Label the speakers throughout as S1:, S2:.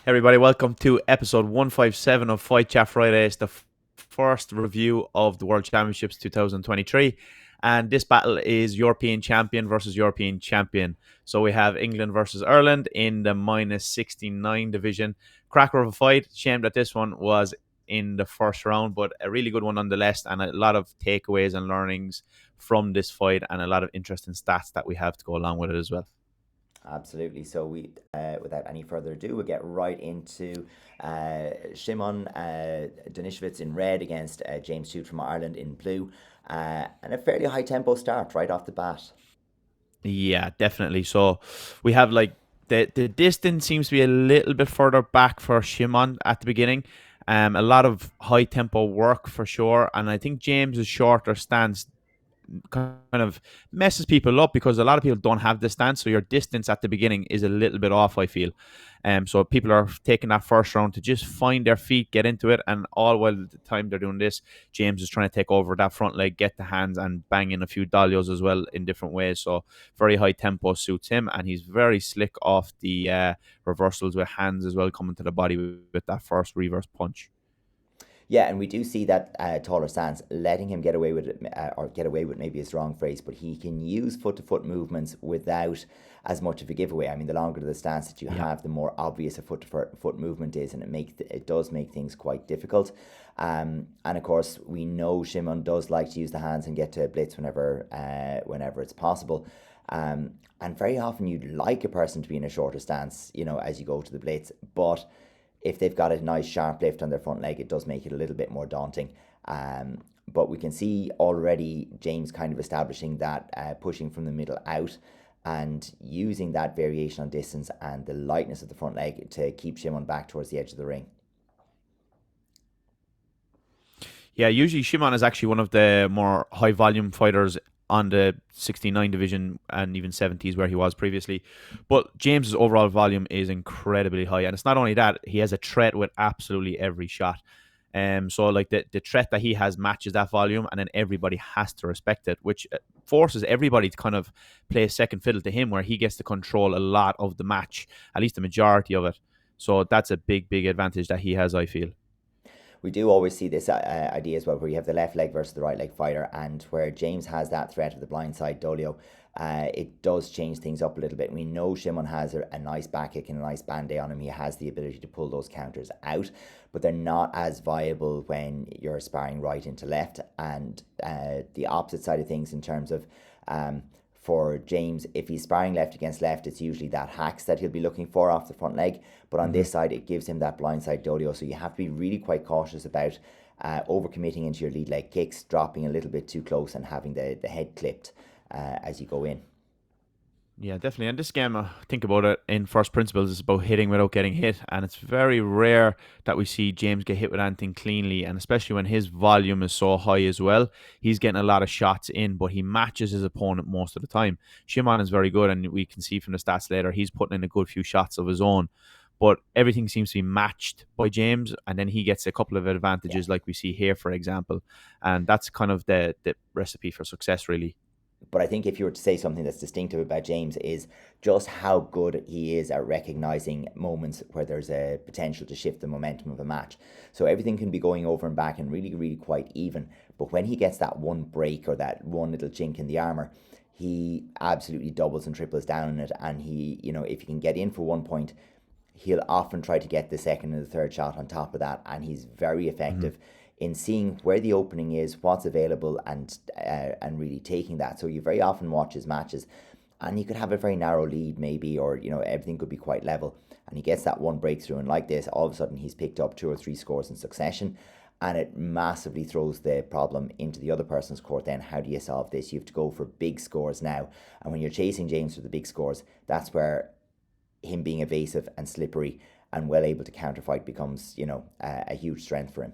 S1: Everybody, welcome to episode 157 of Fight Chat Friday. It's the first review of the World Championships 2023. And this battle is European champion versus European champion. So we have England versus Ireland in the minus 69 division. Cracker of a fight. Shame that this one was in the first round, but a really good one nonetheless. And a lot of takeaways and learnings from this fight, and a lot of interesting stats that we have to go along with it as well.
S2: Absolutely. So without any further ado, we'll get right into Szymon Doniesiewicz in red against James Tuite from Ireland in blue, and a fairly high tempo start right off the bat.
S1: Yeah, definitely. So we have like the distance seems to be a little bit further back for Shimon at the beginning. A lot of high tempo work for sure, and I think James's shorter stance kind of messes people up because a lot of people don't have the stance, so your distance at the beginning is a little bit off, I feel. So people are taking that first round to just find their feet, get into it, and all while the time they're doing this, James is trying to take over that front leg, get the hands, and bang in a few dalios as well in different ways. So very high tempo suits him, and he's very slick off the reversals with hands as well, coming to the body with that first reverse punch.
S2: Yeah, and we do see that taller stance letting him get away with it, or get away with maybe a strong phrase, but he can use foot to foot movements without as much of a giveaway. I mean, the longer the stance that you have, the more obvious a foot to foot movement is, and it does make things quite difficult. And of course, we know Szymon does like to use the hands and get to blitz whenever it's possible. And very often you'd like a person to be in a shorter stance, as you go to the blitz, but if they've got a nice sharp lift on their front leg, it does make it a little bit more daunting. But we can see already James kind of establishing that pushing from the middle out and using that variation on distance and the lightness of the front leg to keep Szymon back towards the edge of the ring.
S1: Yeah, usually Shimon is actually one of the more high volume fighters on the 69 division and even 70s where he was previously. But James's overall volume is incredibly high. And it's not only that, he has a threat with absolutely every shot. So like the threat that he has matches that volume, and then everybody has to respect it, which forces everybody to kind of play second fiddle to him, where he gets to control a lot of the match, at least the majority of it. So that's a big advantage that he has, I feel.
S2: We do always see this idea as well, where you have the left leg versus the right leg fighter, and where James has that threat of the blindside dolio. It does change things up a little bit. We know Szymon has a nice back kick and a nice band-aid on him. He has the ability to pull those counters out, but they're not as viable when you're sparring right into left. And the opposite side of things in terms of for James, if he's sparring left against left, it's usually that hacks that he'll be looking for off the front leg. But on this side, it gives him that blindside dolio. So you have to be really quite cautious about overcommitting into your lead leg kicks, dropping a little bit too close, and having the head clipped as you go in.
S1: Yeah, definitely. And this game, think about it in first principles, it's about hitting without getting hit. And it's very rare that we see James get hit with anything cleanly. And especially when his volume is so high as well, he's getting a lot of shots in, but he matches his opponent most of the time. Szymon is very good, and we can see from the stats later, he's putting in a good few shots of his own. But everything seems to be matched by James, and then he gets a couple of
S2: Yeah.
S1: advantages, like we see here, for example. And that's kind of the recipe for success, really.
S2: But I think if you were to say something that's distinctive about James is just how good he is at recognizing moments where there's a potential to shift the momentum of a match. So everything can be going over and back and really quite even. But when he gets that one break or that one little chink in the armor, he absolutely doubles and triples down on it. And he, if he can get in for 1 point, he'll often try to get the second and the third shot on top of that. And he's very
S1: Mm-hmm.
S2: effective in seeing where the opening is, what's available, and really taking that. So you very often watch his matches, and you could have a very narrow lead maybe, or everything could be quite level, and he gets that one breakthrough, and like this, all of a sudden he's picked up 2 or 3 scores in succession, and it massively throws the problem into the other person's court. Then how do you solve this? You have to go for big scores now, and when you're chasing James for the big scores, that's where him being evasive and slippery and well able to counterfight becomes a huge strength for him.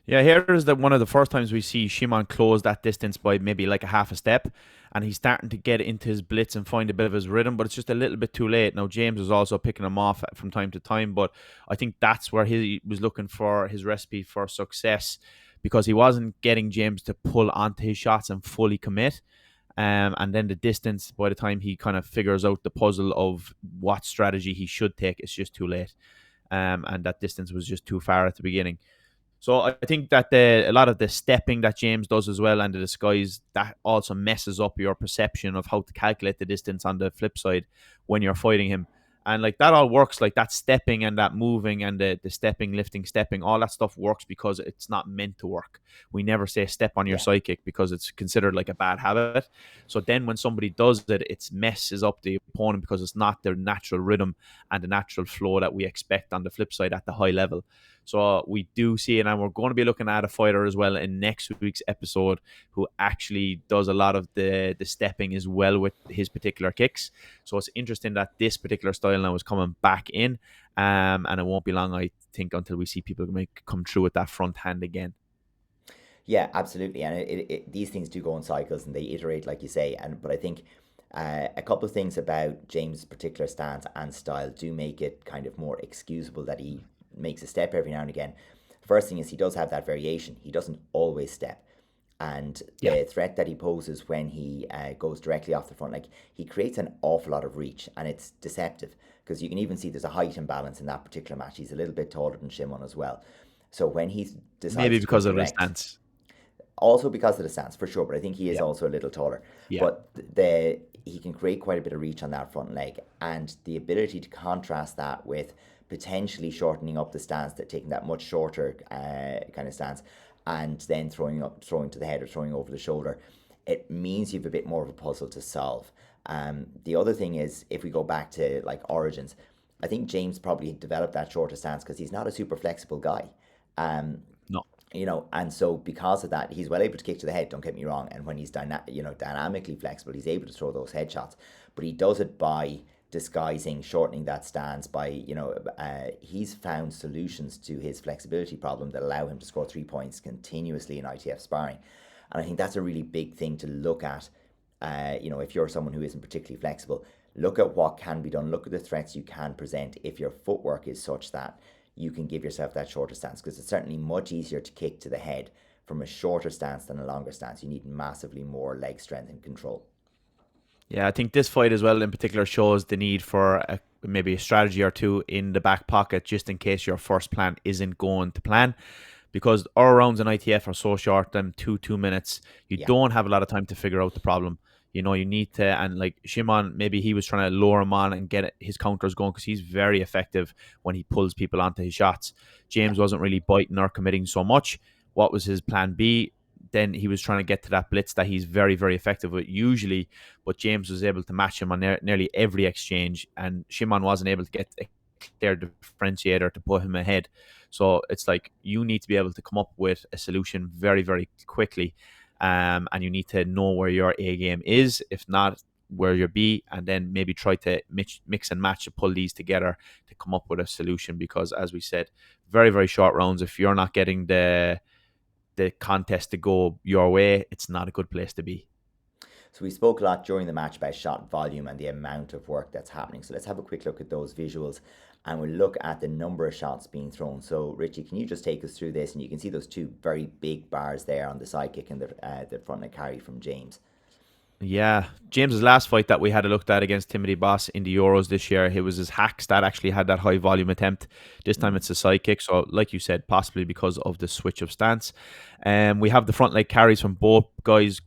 S1: Yeah, here is one of the first times we see Shimon close that distance by maybe like a half a step, and he's starting to get into his blitz and find a bit of his rhythm, but it's just a little bit too late. Now James is also picking him off from time to time, but I think that's where he was looking for his recipe for success, because he wasn't getting James to pull onto his shots and fully commit. And then the distance, by the time he kind of figures out the puzzle of what strategy he should take, it's just too late. and that distance was just too far at the beginning. So I think that a lot of the stepping that James does as well and the disguise, that also messes up your perception of how to calculate the distance on the flip side when you're fighting him. And like that all works, like that stepping and that moving and the stepping, lifting, stepping, all that stuff works because it's not meant to work. We never say step on your
S2: Yeah.
S1: side kick because it's considered like a bad habit. So then when somebody does it, it messes up the opponent because it's not their natural rhythm and the natural flow that we expect on the flip side at the high level. So we do see it, and we're going to be looking at a fighter as well in next week's episode who actually does a lot of the stepping as well with his particular kicks. So it's interesting that this particular style now is coming back in, and it won't be long, I think, until we see people come through with that front hand again.
S2: Yeah, absolutely. And these things do go in cycles and they iterate, like you say. But I think a couple of things about James' particular stance and style do make it kind of more excusable that he makes a step every now and again. First thing is he does have that variation. He doesn't always step. And the threat that he poses when he goes directly off the front, like he creates an awful lot of reach, and it's deceptive because you can even see there's a height imbalance in that particular match. He's a little bit taller than Szymon as well. So when he decides
S1: maybe because
S2: to
S1: of his
S2: direct,
S1: stance.
S2: Also because of the stance, for sure, but I think he is
S1: Yeah.
S2: also a little taller.
S1: Yeah.
S2: But he can create quite a bit of reach on that front leg, and the ability to contrast that with potentially shortening up the stance, taking that much shorter kind of stance, and then throwing to the head or throwing over the shoulder, it means you've a bit more of a puzzle to solve. The other thing is, if we go back to like origins, I think James probably developed that shorter stance because he's not a super flexible guy.
S1: No.
S2: And so because of that, he's well able to kick to the head, don't get me wrong. And when he's dynamically flexible, he's able to throw those headshots. But he does it by disguising, shortening that stance, by, he's found solutions to his flexibility problem that allow him to score 3 points continuously in ITF sparring. And I think that's a really big thing to look at. If you're someone who isn't particularly flexible, look at what can be done. Look at the threats you can present if your footwork is such that you can give yourself that shorter stance, because it's certainly much easier to kick to the head from a shorter stance than a longer stance. You need massively more leg strength and control.
S1: Yeah, I think this fight as well in particular shows the need for maybe a strategy or two in the back pocket just in case your first plan isn't going to plan. Because our rounds in ITF are so short, them 2 minutes, you don't have a lot of time to figure out the problem. You need to, and like Szymon, maybe he was trying to lure him on and get his counters going because he's very effective when he pulls people onto his shots. James wasn't really biting or committing so much. What was his plan B? Then he was trying to get to that blitz that he's very, very effective with usually, but James was able to match him on nearly every exchange, and Szymon wasn't able to get a clear differentiator to put him ahead. So it's like you need to be able to come up with a solution very, very quickly. And you need to know where your A game is, if not where your B, and then maybe try to mix and match to pull these together to come up with a solution. Because as we said, very, very short rounds. If you're not getting the contest to go your way, it's not a good place to be.
S2: So we spoke a lot during the match about shot volume and the amount of work that's happening. So let's have a quick look at those visuals, and we'll look at the number of shots being thrown. So Richie, can you just take us through this? And you can see those two very big bars there on the side kick and the front leg carry from James.
S1: Yeah, James's last fight that we had a look at against Timothy Boss in the Euros this year, it was his hacks that actually had that high volume attempt. This time it's a side kick, so like you said, possibly because of the switch of stance. We have the front leg carries from both guys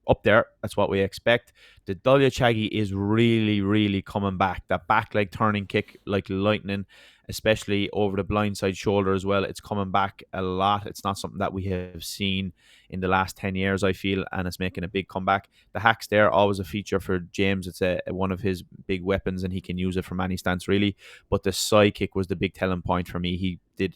S1: up there. That's what we expect. The Doniesiewicz is really, really coming back. That back leg turning kick like lightning, especially over the blindside shoulder as well. It's coming back a lot. It's not something that we have seen in the last 10 years, I feel, and it's making a big comeback. The hacks there, always a feature for James. It's one of his big weapons, and he can use it from any stance, really. But the side kick was the big telling point for me. He did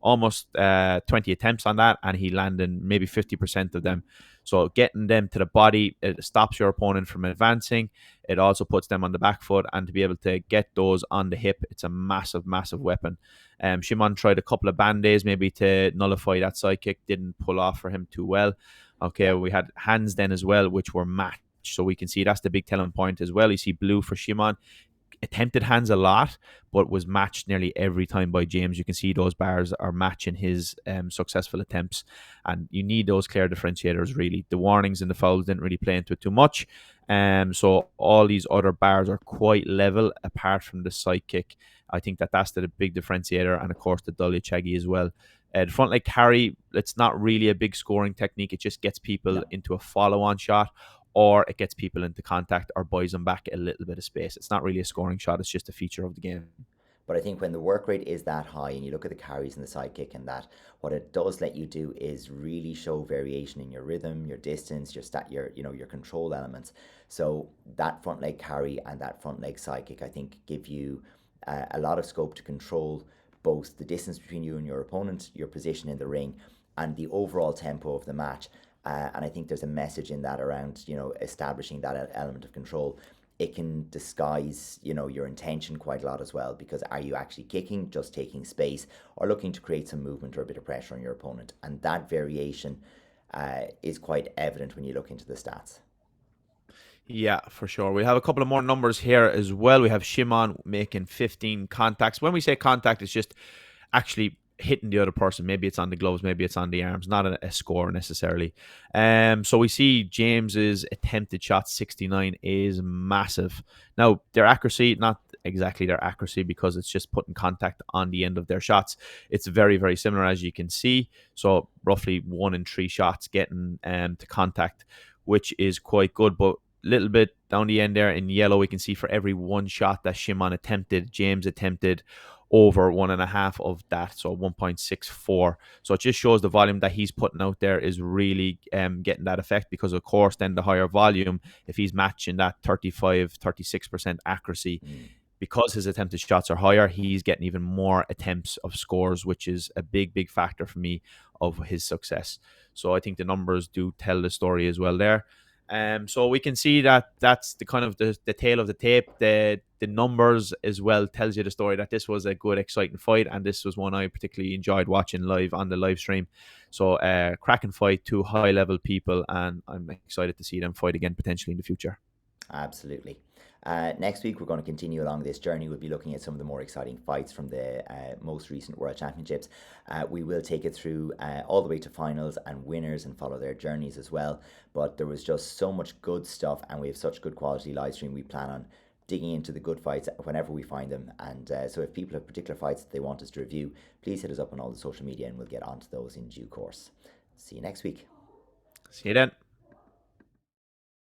S1: almost 20 attempts on that, and he landed maybe 50% of them. So getting them to the body, it stops your opponent from advancing. It also puts them on the back foot, and to be able to get those on the hip, it's a massive, massive weapon. Szymon tried a couple of band-aids maybe to nullify that side kick. Didn't pull off for him too well. Okay, we had hands then as well, which were matched. So we can see that's the big telling point as well. You see blue for Szymon. attempted hands a lot, but was matched nearly every time by James. You can see those bars are matching his successful attempts, and you need those clear differentiators. Really, the warnings and the fouls didn't really play into it too much. So all these other bars are quite level apart from the side kick. I think that's the big differentiator, and of course the Dolichagi as well. The front leg carry, it's not really a big scoring technique. It just gets people
S2: No.
S1: into a follow-on shot, or it gets people into contact or buys them back a little bit of space. It's not really a scoring shot. It's just a feature of the game.
S2: But I think when the work rate is that high and you look at the carries and the side kick and that, what it does let you do is really show variation in your rhythm, your distance, your control elements. So that front leg carry and that front leg side kick, I think, give you a lot of scope to control both the distance between you and your opponent, your position in the ring, and the overall tempo of the match. And I think there's a message in that around, establishing that element of control. It can disguise, your intention quite a lot as well, because are you actually kicking, just taking space, or looking to create some movement or a bit of pressure on your opponent? And that variation is quite evident when you look into the stats.
S1: Yeah, for sure. We have a couple of more numbers here as well. We have Szymon making 15 contacts. When we say contact, it's just actually hitting the other person. Maybe it's on the gloves, maybe it's on the arms, not a score necessarily. So we see James's attempted shot 69 is massive. Now, their accuracy, not exactly their accuracy, because it's just putting contact on the end of their shots. It's very, very similar, as you can see. So roughly 1 in 3 shots getting to contact, which is quite good. But little bit down the end there in yellow, we can see for every 1 shot that Szymon attempted, James attempted over 1.5 of that, so 1.64. So it just shows the volume that he's putting out there is really getting that effect, because of course then the higher volume, if he's matching that 36% accuracy, because his attempted shots are higher, he's getting even more attempts of scores, which is a big factor for me of his success. So I think the numbers do tell the story as well there. So we can see that that's the kind of the tail of the tape. The numbers as well tells you the story that this was a good, exciting fight, and this was one I particularly enjoyed watching live on the live stream. So cracking fight, 2 high level people, and I'm excited to see them fight again potentially in the future.
S2: Absolutely. Next week, we're going to continue along this journey. We'll be looking at some of the more exciting fights from the most recent World Championships. We will take it through all the way to finals and winners and follow their journeys as well. But there was just so much good stuff, and we have such good quality live stream. We plan on digging into the good fights whenever we find them. And so if people have particular fights that they want us to review, please hit us up on all the social media and we'll get onto those in due course. See you next week.
S1: See you then.